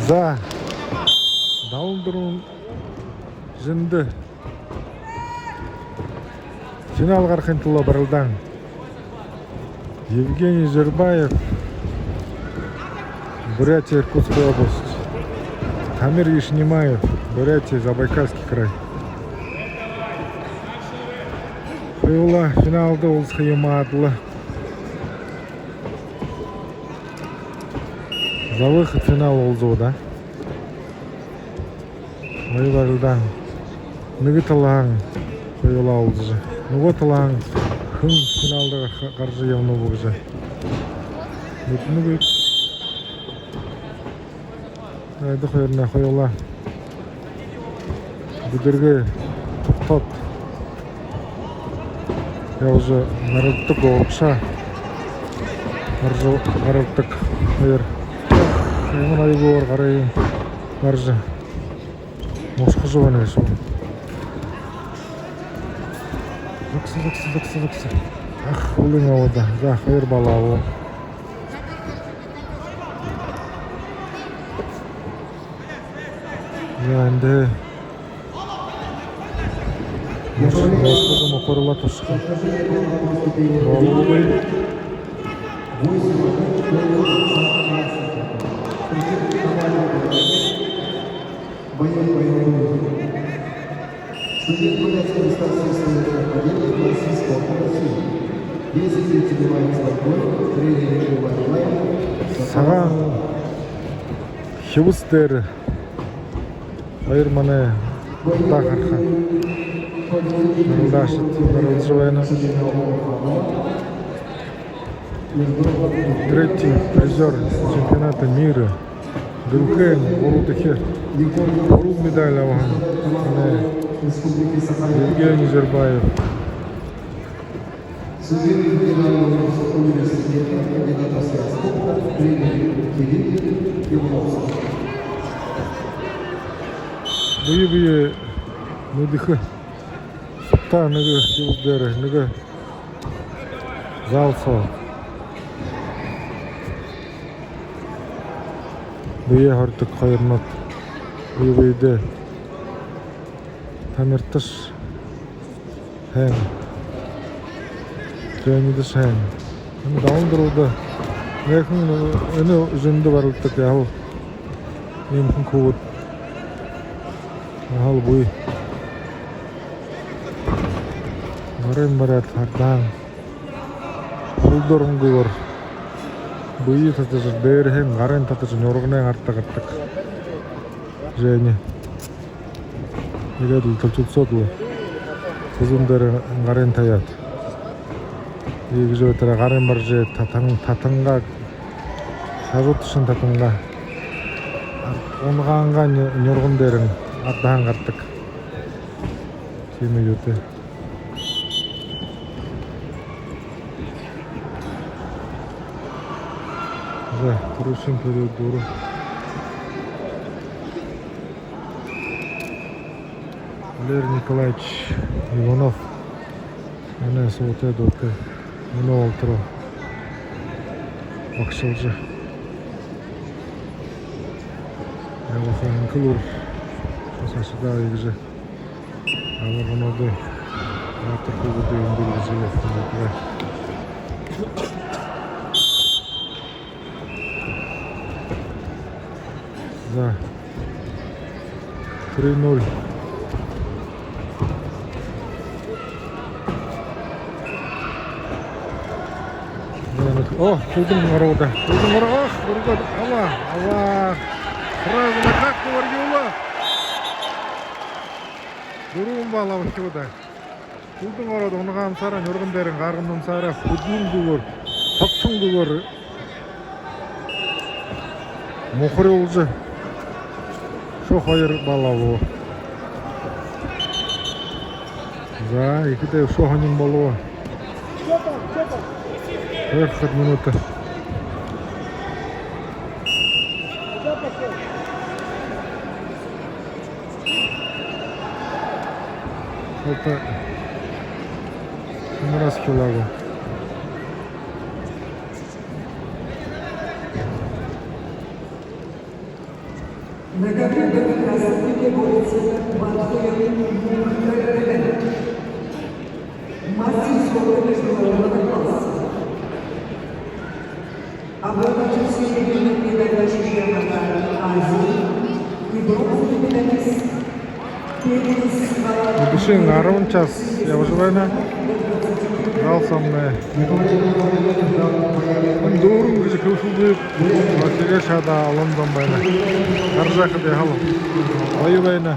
За Дауылдырын жынды финал қарқынтылы бірілдан Евгений Жербаев, Бурятия, Иркутская область. Тамир Ешнимаев, Бурятия, Забайкальский край. Фиола финалды олысқа емадылы. За выход в финал олзу, да? Ойбарылдан. Нүгі талаң Фиола олзы. Нүгі талаң хың финалдығы қаржы емну бұғызы. Нүгі Айды қойырына Фиола. Бүдіргі тұқтат. Я уже нарылттық оғықша. Нарылттық қойыр. Емін айғы ор қарайын. Баржы. Мошқы жуан еш ол. Зықсы. Ах, өлің ауыда. За, қойыр бала ол. Енді Мошқы жума қорыла тұшқа. Олы ғой. Саған хебістері айырманы дақырға нырылдашыт нырылжывайны третий призер чемпионата мира Гülken World медаль алған Евгений Жербаев. Бұйы нүдікі сұқта нүгі хевіздері нүгі зал сал. Бұйы артық қайырмат. Бұйы Тамиртыш хэн. Тренидіш хэн. Дауылдырылды. Әкін үні үзінді барылттық яғыл. Емкін көғыт. Ағал бұй. Барайын барат артан. Бұлдырын көғыр. Бұйы татыжыр дәріхен ғарайын татыжыр нөрғінен артық. Және. Еледіл тұлчыт сотылы. Қызындары ғарайын таят. Егі жөтірі ғарайын бар же татынға. Сажут тұшын татынға. Онғанға нөрғіндерін. Аттаған қаттық. Сені өте. За, тұрышын көрі дұры. Валерий Николаевич Иванов. Әнесі өтеді. Мұны олтыру. Бақшылжы. Әуақанын күлір. Сашыда егізі алырғын оды атыр көбірді өндіргізі ефтіңдетігі. За 3-0. О, күлдің ғарауда. Күлдің ғарауда. Ах, ұрғад. Алла. Сразу на как ты варгеула? Дұруын бала өткеуді. Күлдің ғарады, оныған сара, нөргіндерін ғарғынын сара, құдың күгір, топтың күгір. Мұқыры олжы. Шо қайыр бала бұл. За, екіде шо қанын балуы. 40 минуты. Это раз килограмм. На компьютере красоты борется мастерского международного класса. Обладатель серебряной медали чемпионата Азии и бронзовый медалист. Душин 10 час явжыбайна. Зал самны. Дурун гэж көлфүлдү. Батыга шада Лондон байна. Каржакы да хал. Аю байна.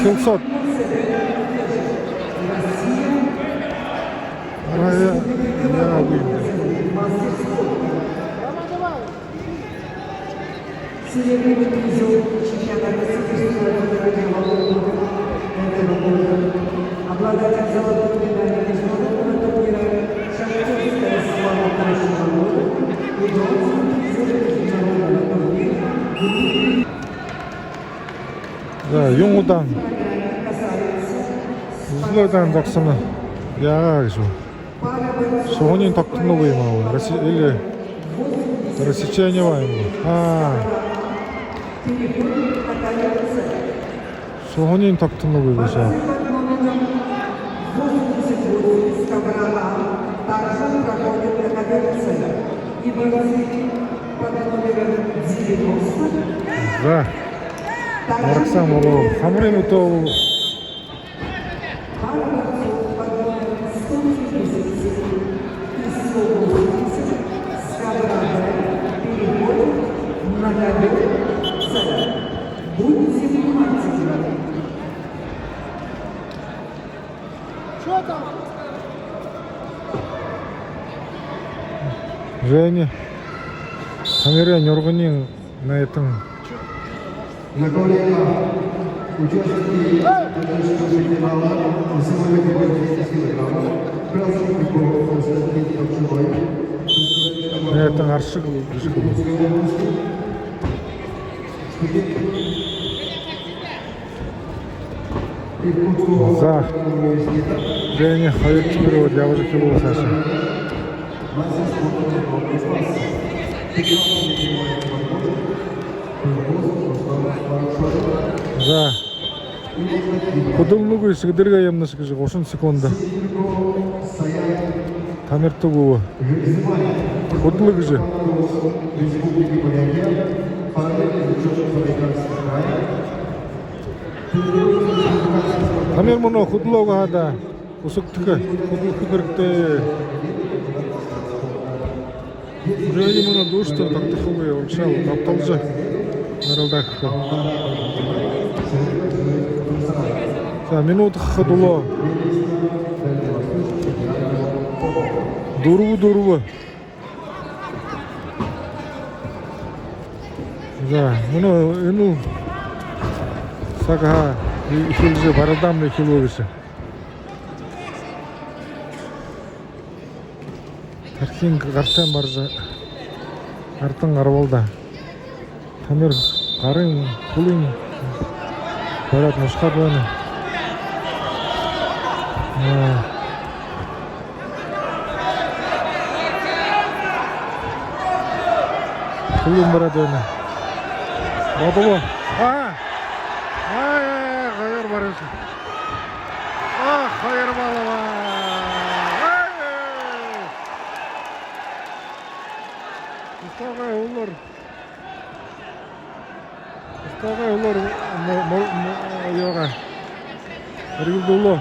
Хилсот. Арая я выйду. Серебряный призер чемпионата федерального этого года. Обладатель золотой медали международного турнира «Шахтерская слава нашего народа» и бронзовый призер международного турнира. Да, Юнгудан. Узлойдан доксана. Я говорю. Соонин токтунугуй мау. Или россияне вайм. Соонин токтунугуй баша. Также проходит конференция и борцы под номером 90. Да. Марксам улу. Хамрин утоу. Будьте внимательны. Что там? Женя. Камера нёргунин на этом. На коллега, участники финала весовой категории 10 килограммов, красный кубок Константин Топчевой, На этом аршик. За Женя Хаветчикова для уже кило Саша. За Кудумнугу сигдерга ямнашык 30 секунда. Тамертугу. Кудлык же. Тамер муну худлоога да. Усуктыка. Кудлык кыркты. Жени муну душту тактыхугу ошал тапталжы. Наралдакка. За минут ходуло. Дуру. За, ну, сага хилже барадамны хиловише. Тархин гартан баржа. Артын арвалда. Тамир гарын кулын барат мушкат байна. Кулын барат байна. Бодоло. Хайыр барыш. Хайыр балава. Устагай улар йога. Ригдуло.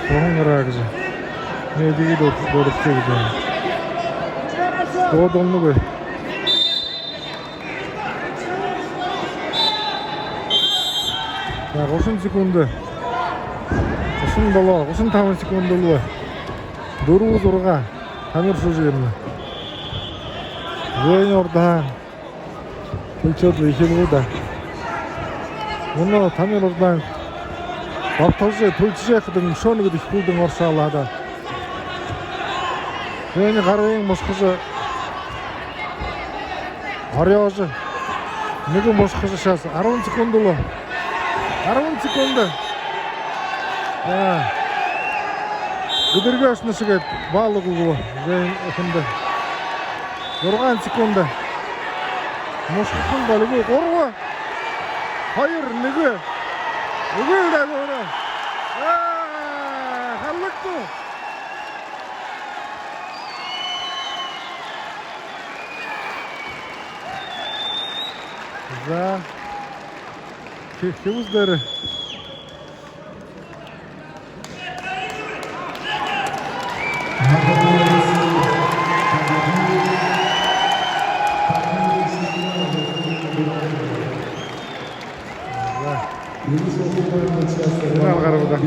Соңырак же. Не деги дорып келді. Додолны ғой. Так, 30 секунды. 30 доллар, 35 секунд доллар. Дуру зурга. Тамир шу жеріне. Жойын орда. Күлчөді екені да. Оны Тамир ордан Бапталжы төлчі қыдың шоны күдік күлдің орса алады. Жойын қаруың мұшқызы Арыяжы. Неге бошқа жашасы? 10 секунд ұлы. 10 секунды. Гүдірге ашына шығады. Балық ұлы. Жайын өкінді. 9 секунды. Мошқын балығы қорға. Hayır, неге? Неге да көре? Халықты. За өздері. Финал қарауда.